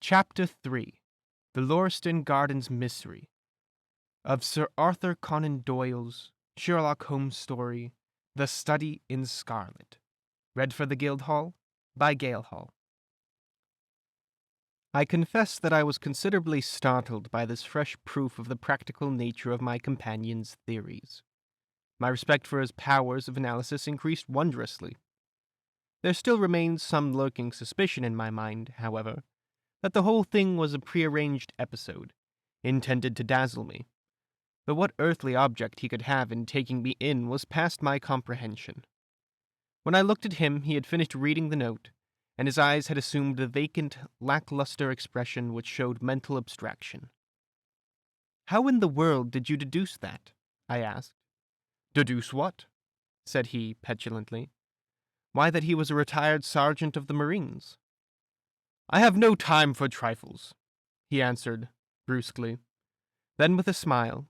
Chapter 3 The Lauriston Gardens Mystery of Sir Arthur Conan Doyle's Sherlock Holmes story, The Study in Scarlet. Read for the Guildhall by Guildhall. I confess that I was considerably startled by this fresh proof of the practical nature of my companion's theories. My respect for his powers of analysis increased wondrously. There still remained some lurking suspicion in my mind, however, that the whole thing was a prearranged episode, intended to dazzle me. But what earthly object he could have in taking me in was past my comprehension. When I looked at him, he had finished reading the note, and his eyes had assumed the vacant, lackluster expression which showed mental abstraction. "How in the world did you deduce that?" I asked. "Deduce what?" said he petulantly. "Why, that he was a retired sergeant of the Marines." "I have no time for trifles," he answered brusquely. Then with a smile,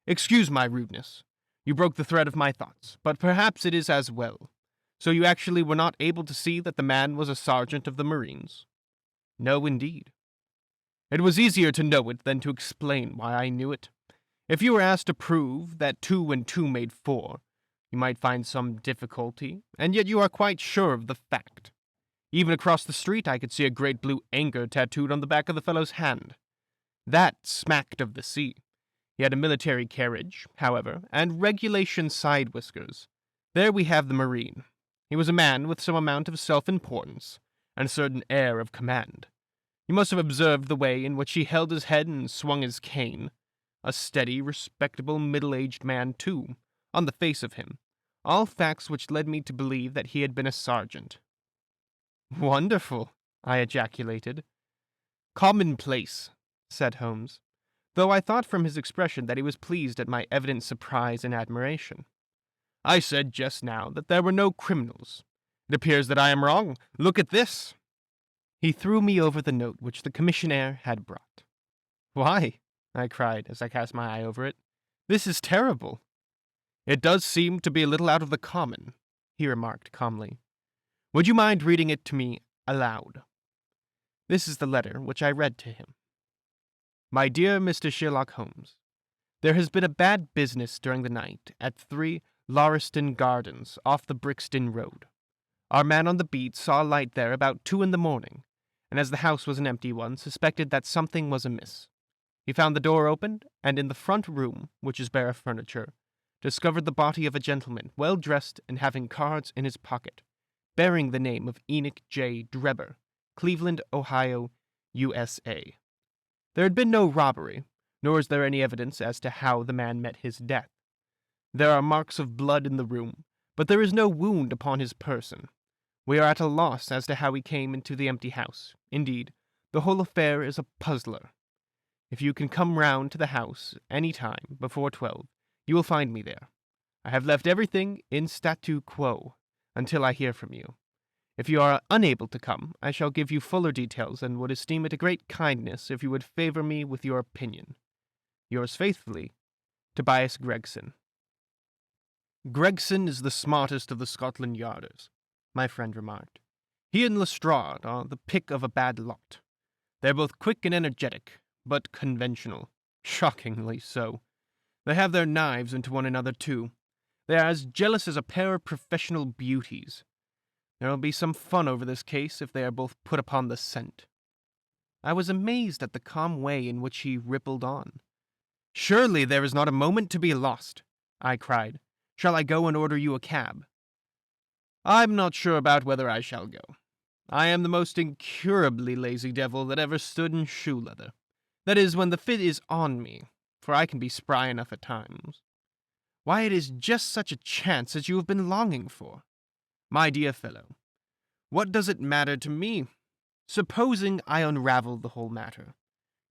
"Excuse my rudeness. You broke the thread of my thoughts, but perhaps it is as well. So you actually were not able to see that the man was a sergeant of the Marines?" "No, indeed." "It was easier to know it than to explain why I knew it. If you were asked to prove that 2 and 2 made 4, you might find some difficulty, and yet you are quite sure of the fact. Even across the street I could see a great blue anchor tattooed on the back of the fellow's hand. That smacked of the sea. He had a military carriage, however, and regulation side whiskers. There we have the Marine. He was a man with some amount of self-importance, and a certain air of command. You must have observed the way in which he held his head and swung his cane. A steady, respectable, middle-aged man, too, on the face of him. All facts which led me to believe that he had been a sergeant." "Wonderful!" I ejaculated. "Commonplace," said Holmes, though I thought from his expression that he was pleased at my evident surprise and admiration. "I said just now that there were no criminals. It appears that I am wrong. Look at this." He threw me over the note which the commissionaire had brought. "Why," I cried as I cast my eye over it, "this is terrible." "It does seem to be a little out of the common," he remarked calmly. "Would you mind reading it to me aloud?" This is the letter which I read to him. "My dear Mr. Sherlock Holmes, there has been a bad business during the night at 3 Lauriston Gardens off the Brixton Road. Our man on the beat saw a light there about 2 in the morning, and as the house was an empty one, suspected that something was amiss. He found the door open, and in the front room, which is bare of furniture, discovered the body of a gentleman, well dressed and having cards in his pocket, bearing the name of Enoch J. Drebber, Cleveland, Ohio, USA. There had been no robbery, nor is there any evidence as to how the man met his death. There are marks of blood in the room, but there is no wound upon his person. We are at a loss as to how he came into the empty house. Indeed, the whole affair is a puzzler. If you can come round to the house any time before 12, you will find me there. I have left everything in statu quo until I hear from you. If you are unable to come, I shall give you fuller details and would esteem it a great kindness if you would favor me with your opinion. Yours faithfully, Tobias Gregson." "Gregson is the smartest of the Scotland Yarders," my friend remarked. "He and Lestrade are the pick of a bad lot. They're both quick and energetic, but conventional. Shockingly so. They have their knives into one another, too. They are as jealous as a pair of professional beauties. There will be some fun over this case if they are both put upon the scent." I was amazed at the calm way in which he rippled on. "Surely there is not a moment to be lost," I cried. "Shall I go and order you a cab?" "I'm not sure about whether I shall go. I am the most incurably lazy devil that ever stood in shoe leather. That is, when the fit is on me, for I can be spry enough at times. Why, it is just such a chance as you have been longing for. My dear fellow, what does it matter to me? Supposing I unravel the whole matter,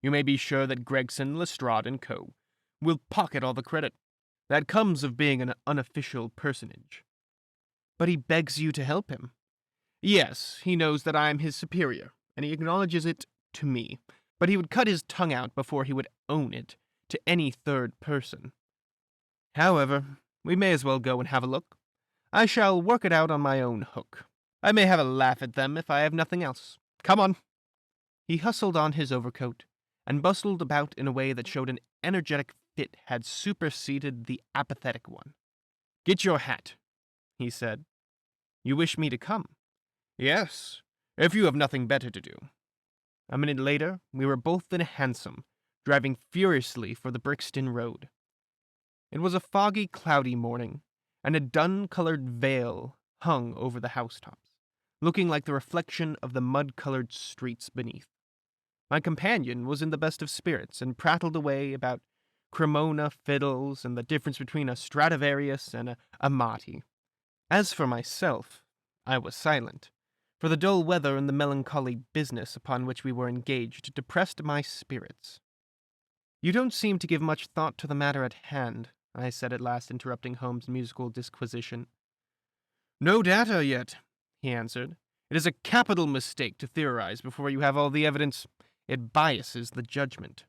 you may be sure that Gregson, Lestrade, and Co. will pocket all the credit. That comes of being an unofficial personage." "But he begs you to help him." "Yes, he knows that I am his superior, and he acknowledges it to me, but he would cut his tongue out before he would own it to any third person. However, we may as well go and have a look. I shall work it out on my own hook. I may have a laugh at them if I have nothing else. Come on." He hustled on his overcoat and bustled about in a way that showed an energetic fit had superseded the apathetic one. "Get your hat," he said. "You wish me to come?" "Yes, if you have nothing better to do." A minute later, we were both in a hansom, driving furiously for the Brixton Road. It was a foggy, cloudy morning, and a dun-colored veil hung over the housetops, looking like the reflection of the mud-colored streets beneath. My companion was in the best of spirits and prattled away about Cremona fiddles and the difference between a Stradivarius and a Amati. As for myself, I was silent, for the dull weather and the melancholy business upon which we were engaged depressed my spirits. "You don't seem to give much thought to the matter at hand," I said at last, interrupting Holmes' musical disquisition. "No data yet," he answered. "It is a capital mistake to theorize before you have all the evidence. It biases the judgment."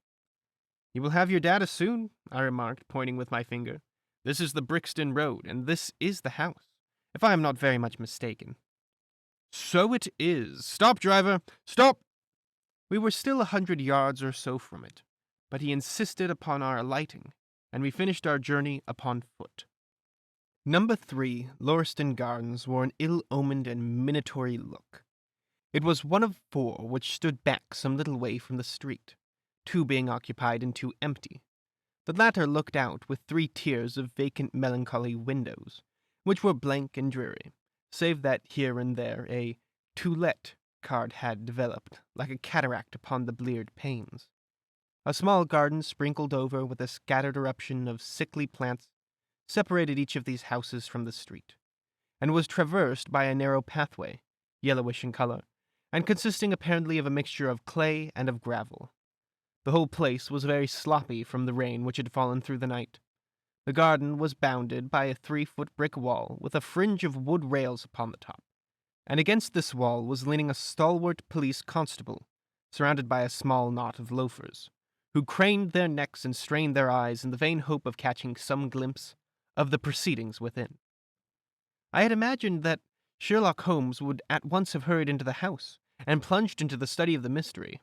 "You will have your data soon," I remarked, pointing with my finger. "This is the Brixton Road, and this is the house, if I am not very much mistaken." "So it is. Stop, driver! Stop!" We were still 100 yards or so from it, but he insisted upon our alighting, and we finished our journey upon foot. Number 3, Lauriston Gardens, wore an ill-omened and minatory look. It was one of 4 which stood back some little way from the street, 2 being occupied and 2 empty. The latter looked out with 3 tiers of vacant melancholy windows, which were blank and dreary, save that here and there a "To Let" card had developed, like a cataract upon the bleared panes. A small garden sprinkled over with a scattered eruption of sickly plants separated each of these houses from the street, and was traversed by a narrow pathway, yellowish in color, and consisting apparently of a mixture of clay and of gravel. The whole place was very sloppy from the rain which had fallen through the night. The garden was bounded by a 3-foot brick wall with a fringe of wood rails upon the top, and against this wall was leaning a stalwart police constable, surrounded by a small knot of loafers, who craned their necks and strained their eyes in the vain hope of catching some glimpse of the proceedings within. I had imagined that Sherlock Holmes would at once have hurried into the house and plunged into the study of the mystery.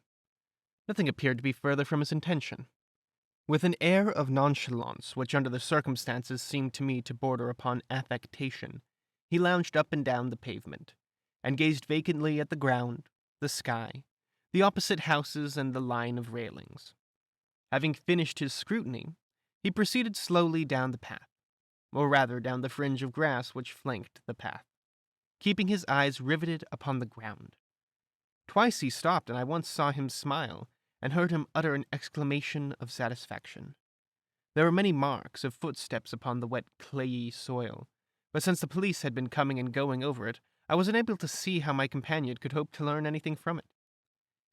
Nothing appeared to be further from his intention. With an air of nonchalance which under the circumstances seemed to me to border upon affectation, he lounged up and down the pavement, and gazed vacantly at the ground, the sky, the opposite houses, and the line of railings. Having finished his scrutiny, he proceeded slowly down the path, or rather down the fringe of grass which flanked the path, keeping his eyes riveted upon the ground. Twice he stopped, and I once saw him smile, and heard him utter an exclamation of satisfaction. There were many marks of footsteps upon the wet, clayey soil, but since the police had been coming and going over it, I was unable to see how my companion could hope to learn anything from it.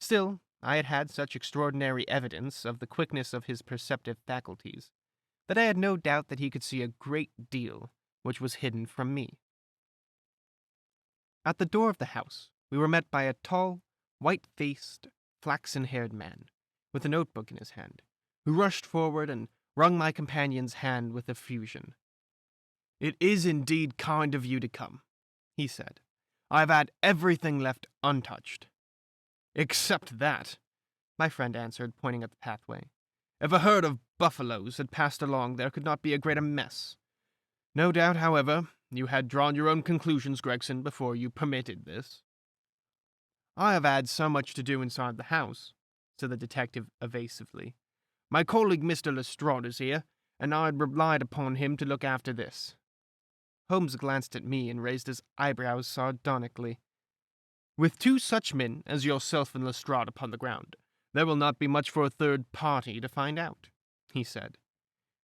Still, I had had such extraordinary evidence of the quickness of his perceptive faculties that I had no doubt that he could see a great deal which was hidden from me. At the door of the house, we were met by a tall, white-faced, flaxen-haired man, with a notebook in his hand, who rushed forward and wrung my companion's hand with effusion. "It is indeed kind of you to come," he said. "I have had everything left untouched." "Except that," my friend answered, pointing at the pathway. "If a herd of buffaloes had passed along, there could not be a greater mess. No doubt, however, you had drawn your own conclusions, Gregson, before you permitted this." "I have had so much to do inside the house," said the detective evasively. "My colleague Mr. Lestrade is here, and I had relied upon him to look after this." Holmes glanced at me and raised his eyebrows sardonically. "With 2 such men as yourself and Lestrade upon the ground, there will not be much for a third party to find out," he said.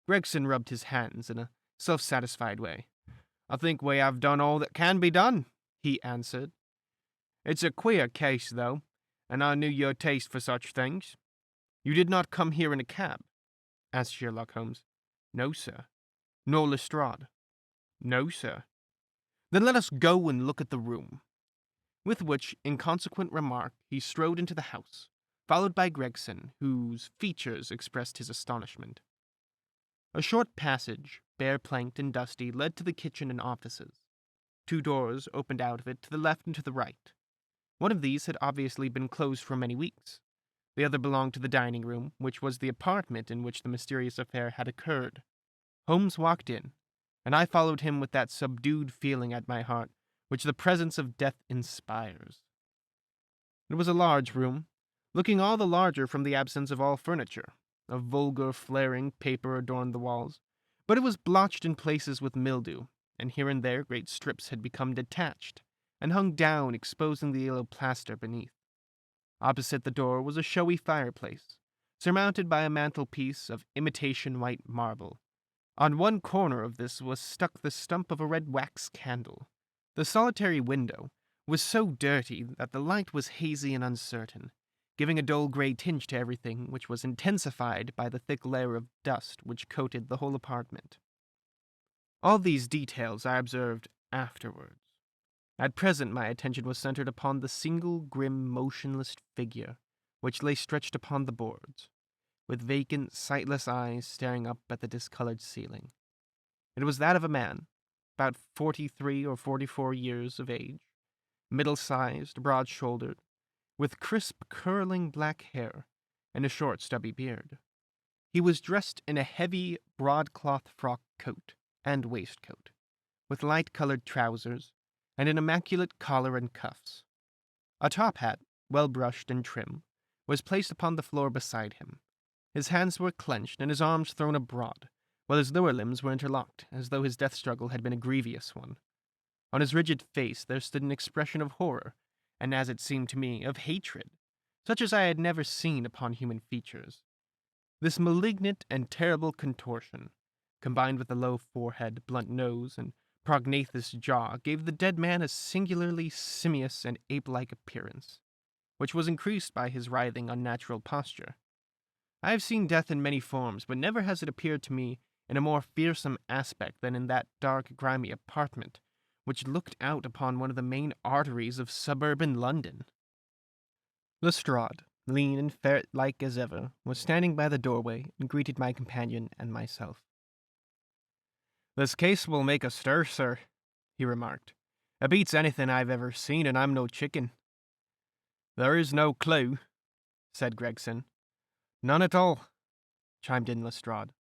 Gregson rubbed his hands in a self-satisfied way. "I think we have done all that can be done," he answered. "It's a queer case, though, and I knew your taste for such things." "You did not come here in a cab?" asked Sherlock Holmes. "No, sir." "Nor Lestrade?" "No, sir." "Then let us go and look at the room." With which inconsequent remark he strode into the house, followed by Gregson, whose features expressed his astonishment. A short passage, bare-planked and dusty, led to the kitchen and offices. 2 doors opened out of it to the left and to the right. One of these had obviously been closed for many weeks. The other belonged to the dining room, which was the apartment in which the mysterious affair had occurred. Holmes walked in, and I followed him with that subdued feeling at my heart which the presence of death inspires. It was a large room, looking all the larger from the absence of all furniture. A vulgar, flaring paper adorned the walls, but it was blotched in places with mildew, and here and there great strips had become detached and hung down, exposing the yellow plaster beneath. Opposite the door was a showy fireplace, surmounted by a mantelpiece of imitation white marble. On one corner of this was stuck the stump of a red wax candle. The solitary window was so dirty that the light was hazy and uncertain, giving a dull gray tinge to everything, which was intensified by the thick layer of dust which coated the whole apartment. All these details I observed afterwards. At present my attention was centered upon the single grim, motionless figure which lay stretched upon the boards, with vacant, sightless eyes staring up at the discolored ceiling. It was that of a man, about 43 or 44 years of age, middle-sized, broad-shouldered, with crisp, curling black hair and a short, stubby beard. He was dressed in a heavy, broadcloth frock coat and waistcoat, with light-colored trousers and an immaculate collar and cuffs. A top hat, well-brushed and trim, was placed upon the floor beside him. His hands were clenched and his arms thrown abroad, while his lower limbs were interlocked, as though his death struggle had been a grievous one. On his rigid face there stood an expression of horror, and as it seemed to me, of hatred, such as I had never seen upon human features. This malignant and terrible contortion, combined with the low forehead, blunt nose, and prognathous jaw, gave the dead man a singularly simious and ape-like appearance, which was increased by his writhing, unnatural posture. I have seen death in many forms, but never has it appeared to me in a more fearsome aspect than in that dark, grimy apartment, which looked out upon one of the main arteries of suburban London. Lestrade, lean and ferret-like as ever, was standing by the doorway and greeted my companion and myself. "This case will make a stir, sir," he remarked. "It beats anything I've ever seen, and I'm no chicken." "There is no clue," said Gregson. "None at all," chimed in Lestrade.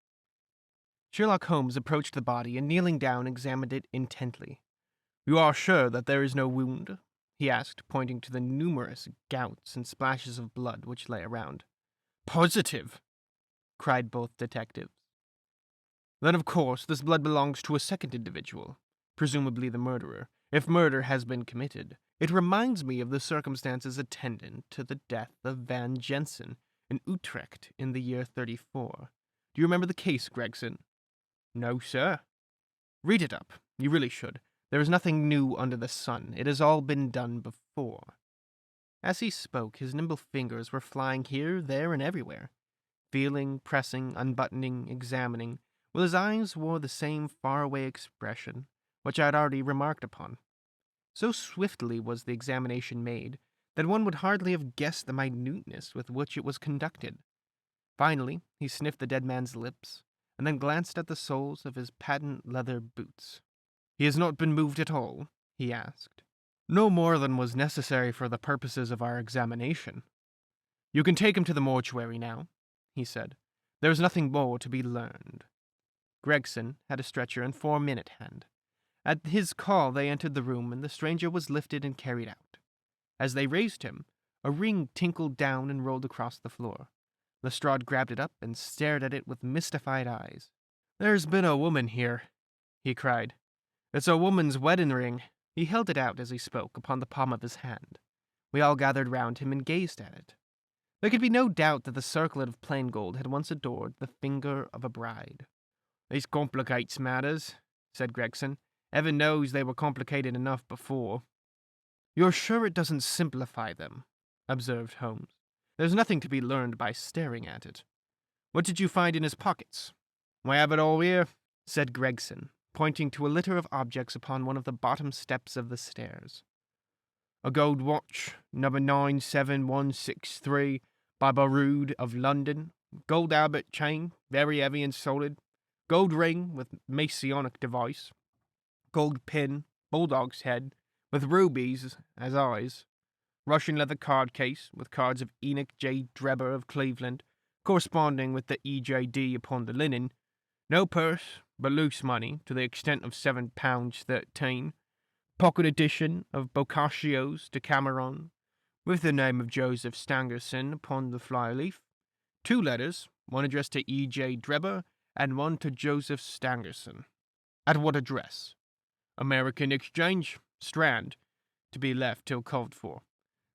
Sherlock Holmes approached the body and, kneeling down, examined it intently. "You are sure that there is no wound?" he asked, pointing to the numerous gouts and splashes of blood which lay around. "Positive!" cried both detectives. "Then, of course, this blood belongs to a second individual, presumably the murderer, if murder has been committed. It reminds me of the circumstances attendant to the death of Van Jensen in Utrecht in the year 34. Do you remember the case, Gregson?" "No, sir." "Read it up. You really should. There is nothing new under the sun. It has all been done before." As he spoke, his nimble fingers were flying here, there, and everywhere, feeling, pressing, unbuttoning, examining, while his eyes wore the same faraway expression which I had already remarked upon. So swiftly was the examination made that one would hardly have guessed the minuteness with which it was conducted. Finally, he sniffed the dead man's lips, and then glanced at the soles of his patent leather boots. "He has not been moved at all?" he asked. "No more than was necessary for the purposes of our examination." "You can take him to the mortuary now," he said. "There is nothing more to be learned." Gregson had a stretcher and 4-men at hand. At his call they entered the room, and the stranger was lifted and carried out. As they raised him, a ring tinkled down and rolled across the floor. Lestrade grabbed it up and stared at it with mystified eyes. "There's been a woman here," he cried. "It's a woman's wedding ring." He held it out as he spoke upon the palm of his hand. We all gathered round him and gazed at it. There could be no doubt that the circlet of plain gold had once adored the finger of a bride. "This complicates matters," said Gregson. "Heaven knows they were complicated enough before." "You're sure it doesn't simplify them?" observed Holmes. "There's nothing to be learned by staring at it. What did you find in his pockets?" "We have it all here," said Gregson, pointing to a litter of objects upon one of the bottom steps of the stairs. "A gold watch, number 97163, by Baroud of London. Gold Albert chain, very heavy and solid. Gold ring with Masonic device. Gold pin, bulldog's head, with rubies as eyes. Russian leather card case with cards of Enoch J. Drebber of Cleveland, corresponding with the EJD upon the linen. No purse, but loose money to the extent of £7.13. Pocket edition of Boccaccio's Decameron, with the name of Joseph Stangerson upon the flyleaf. 2 letters, one addressed to E.J. Drebber and one to Joseph Stangerson. At what address? American Exchange, Strand, to be left till called for.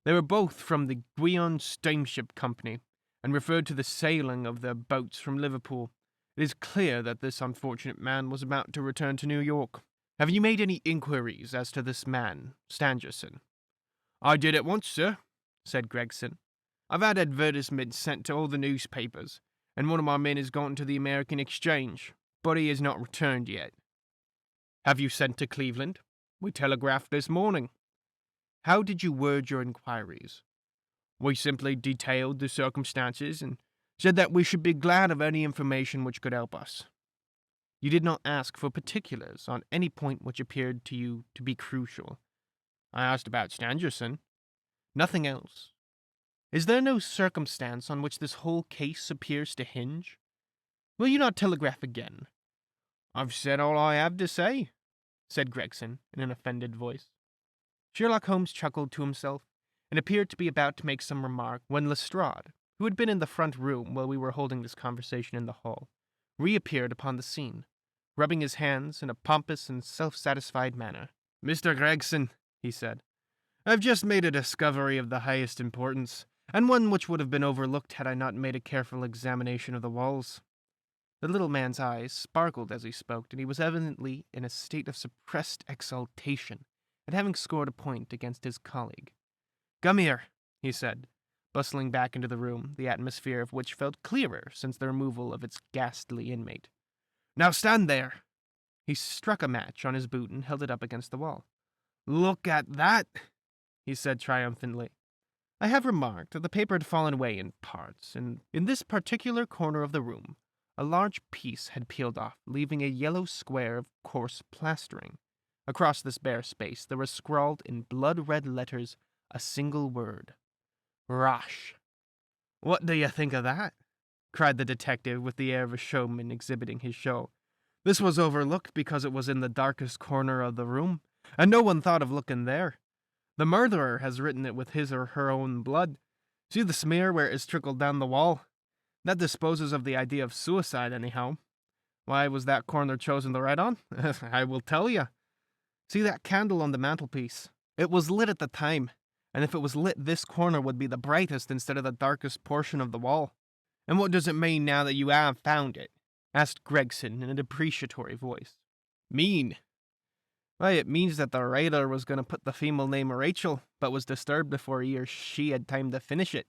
They were both from the Guion Steamship Company, and referred to the sailing of their boats from Liverpool. It is clear that this unfortunate man was about to return to New York. Have you made any inquiries as to this man, Stangerson? I did at once, sir, said Gregson. I've had advertisements sent to all the newspapers, and one of my men has gone to the American Exchange, but he has not returned yet. Have you sent to Cleveland? We telegraphed this morning. How did you word your inquiries? We simply detailed the circumstances and said that we should be glad of any information which could help us. You did not ask for particulars on any point which appeared to you to be crucial. I asked about Stangerson. Nothing else. Is there no circumstance on which this whole case appears to hinge? Will you not telegraph again? I've said all I have to say, said Gregson in an offended voice. Sherlock Holmes chuckled to himself and appeared to be about to make some remark when Lestrade, who had been in the front room while we were holding this conversation in the hall, reappeared upon the scene, rubbing his hands in a pompous and self-satisfied manner. Mr. Gregson, he said, I've just made a discovery of the highest importance, and one which would have been overlooked had I not made a careful examination of the walls. The little man's eyes sparkled as he spoke, and he was evidently in a state of suppressed exultation at having scored a point against his colleague. Come here, he said, bustling back into the room, the atmosphere of which felt clearer since the removal of its ghastly inmate. Now stand there. He struck a match on his boot and held it up against the wall. Look at that, he said triumphantly. I have remarked that the paper had fallen away in parts, and in this particular corner of the room, a large piece had peeled off, leaving a yellow square of coarse plastering. Across this bare space there was scrawled in blood-red letters a single word. Rosh. What do you think of that? Cried the detective with the air of a showman exhibiting his show. This was overlooked because it was in the darkest corner of the room, and no one thought of looking there. The murderer has written it with his or her own blood. See the smear where it has trickled down the wall? That disposes of the idea of suicide, anyhow. Why was that corner chosen to write on? I will tell you. See that candle on the mantelpiece? It was lit at the time, and if it was lit, this corner would be the brightest instead of the darkest portion of the wall. And what does it mean now that you have found it? Asked Gregson in a depreciatory voice. Mean? Why, it means that the writer was going to put the female name Rachel, but was disturbed before he or she had time to finish it.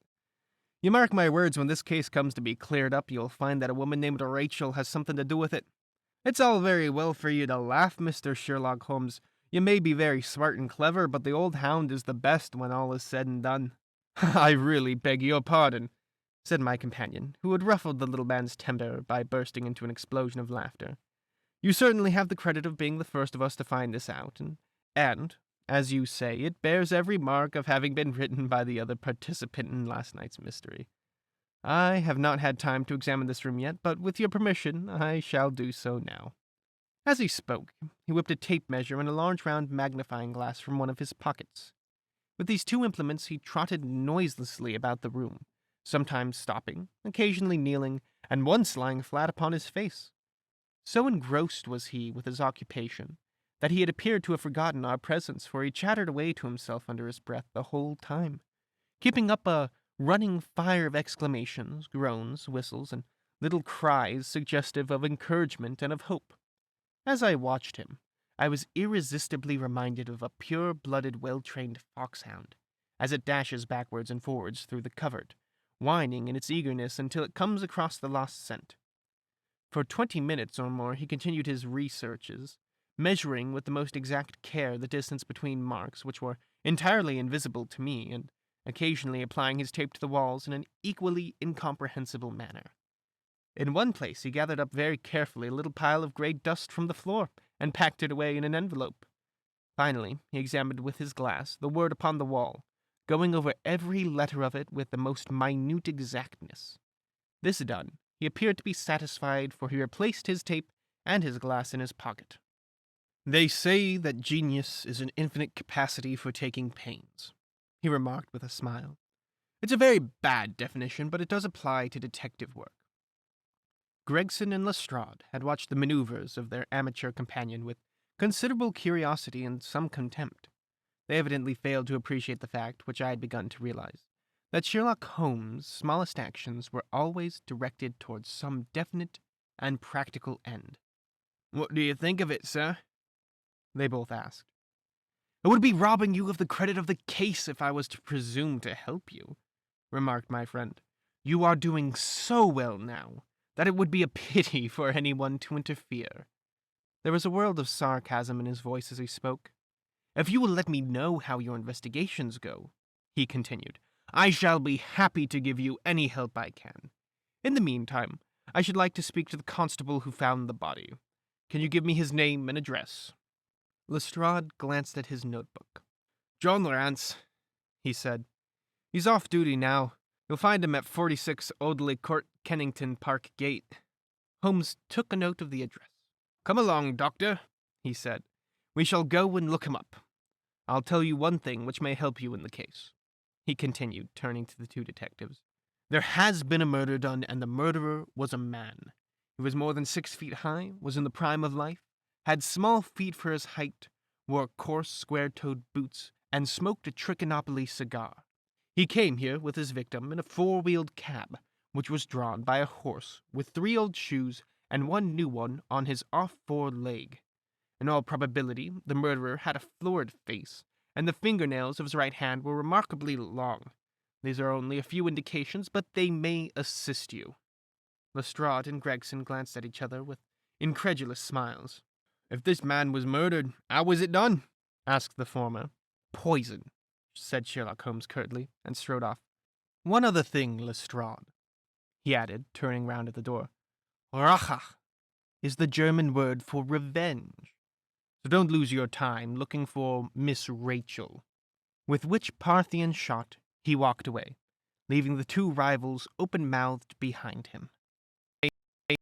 You mark my words, when this case comes to be cleared up, you'll find that a woman named Rachel has something to do with it. It's all very well for you to laugh, Mr. Sherlock Holmes. You may be very smart and clever, but the old hound is the best when all is said and done. I really beg your pardon, said my companion, who had ruffled the little man's temper by bursting into an explosion of laughter. You certainly have the credit of being the first of us to find this out, and, as you say, it bears every mark of having been written by the other participant in last night's mystery. I have not had time to examine this room yet, but with your permission, I shall do so now. As he spoke, he whipped a tape measure and a large round magnifying glass from one of his pockets. With these 2 implements, he trotted noiselessly about the room, sometimes stopping, occasionally kneeling, and once lying flat upon his face. So engrossed was he with his occupation that he had appeared to have forgotten our presence, for he chattered away to himself under his breath the whole time, keeping up a running fire of exclamations, groans, whistles, and little cries suggestive of encouragement and of hope. As I watched him, I was irresistibly reminded of a pure-blooded, well-trained foxhound, as it dashes backwards and forwards through the covert, whining in its eagerness until it comes across the lost scent. For 20 minutes or more he continued his researches, measuring with the most exact care the distance between marks which were entirely invisible to me, and occasionally applying his tape to the walls in an equally incomprehensible manner. In one place he gathered up very carefully a little pile of grey dust from the floor, and packed it away in an envelope. Finally he examined with his glass the word upon the wall, going over every letter of it with the most minute exactness. This done, he appeared to be satisfied, for he replaced his tape and his glass in his pocket. "They say that genius is an infinite capacity for taking pains," he remarked with a smile. "It's a very bad definition, but it does apply to detective work." Gregson and Lestrade had watched the maneuvers of their amateur companion with considerable curiosity and some contempt. They evidently failed to appreciate the fact, which I had begun to realize, that Sherlock Holmes' smallest actions were always directed towards some definite and practical end. "What do you think of it, sir?" they both asked. "It would be robbing you of the credit of the case if I was to presume to help you," remarked my friend. "You are doing so well now that it would be a pity for anyone to interfere." There was a world of sarcasm in his voice as he spoke. "If you will let me know how your investigations go," he continued, "I shall be happy to give you any help I can. In the meantime, I should like to speak to the constable who found the body. Can you give me his name and address?" Lestrade glanced at his notebook. "John Lawrence," he said. "He's off duty now. You'll find him at 46 Audley Court, Kennington Park Gate." Holmes took a note of the address. "Come along, Doctor," he said. "We shall go and look him up. I'll tell you one thing which may help you in the case," he continued, turning to the two detectives. "There has been a murder done, and the murderer was a man. He was more than 6 feet high, was in the prime of life, had small feet for his height, wore coarse, square-toed boots, and smoked a Trichinopoly cigar. He came here with his victim in a four-wheeled cab, which was drawn by a horse with 3 old shoes and 1 new one on his off-fore leg. In all probability, the murderer had a florid face, and the fingernails of his right hand were remarkably long. These are only a few indications, but they may assist you." Lestrade and Gregson glanced at each other with incredulous smiles. "If this man was murdered, how was it done?" asked the former. "Poison," said Sherlock Holmes curtly, and strode off. "One other thing, Lestrade," he added, turning round at the door. "Rache is the German word for revenge. So don't lose your time looking for Miss Rachel." With which Parthian shot, he walked away, leaving the two rivals open-mouthed behind him.